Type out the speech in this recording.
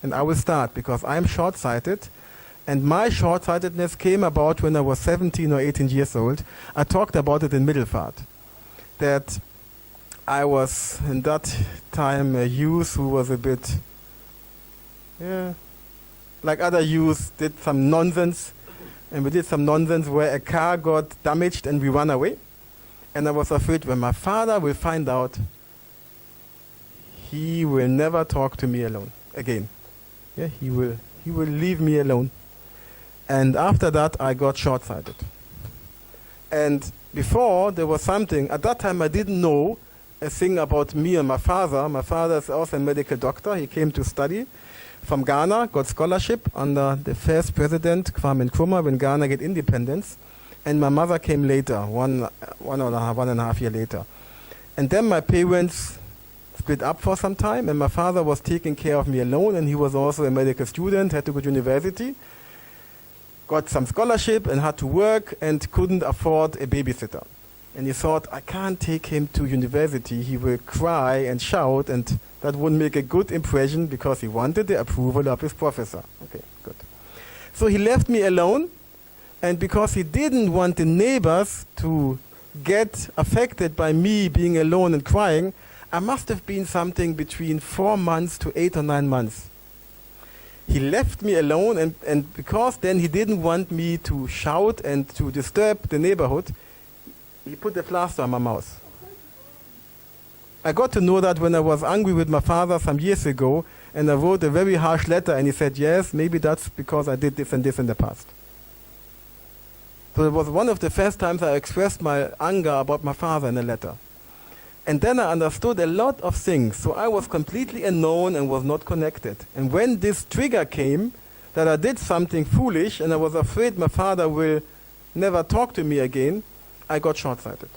and I will start because I'm short-sighted. And my short-sightedness came about when I was 17 or 18 years old. I talked about it in Middelfart, that I was in that time a youth who was a bit, like other youths, did some nonsense. And we did some nonsense where a car got damaged and we ran away. And I was afraid when my father will find out, he will never talk to me alone again. Yeah, he will leave me alone. And after that, I got short-sighted. And before, there was something. At that time, I didn't know a thing about me and my father. My father is also a medical doctor. He came to study from Ghana, got scholarship under the first president, Kwame Nkrumah, when Ghana get independence. And my mother came later, one and a half year later. And then my parents split up for some time, and my father was taking care of me alone, and he was also a medical student, had to go to university. Got some scholarship and had to work and couldn't afford a babysitter. And he thought, I can't take him to university. He will cry and shout, and that wouldn't make a good impression because he wanted the approval of his professor. Okay, good. So he left me alone, and because he didn't want the neighbors to get affected by me being alone and crying, I must have been something between 4 months to 8 or 9 months. He left me alone, and because then he didn't want me to shout and to disturb the neighborhood, he put a plaster on my mouth. I got to know that when I was angry with my father some years ago, and I wrote a very harsh letter, and he said, yes, maybe that's because I did this and this in the past. So it was one of the first times I expressed my anger about my father in a letter. And then I understood a lot of things. So I was completely unknown and was not connected. And when this trigger came, that I did something foolish and I was afraid my father will never talk to me again, I got short-sighted.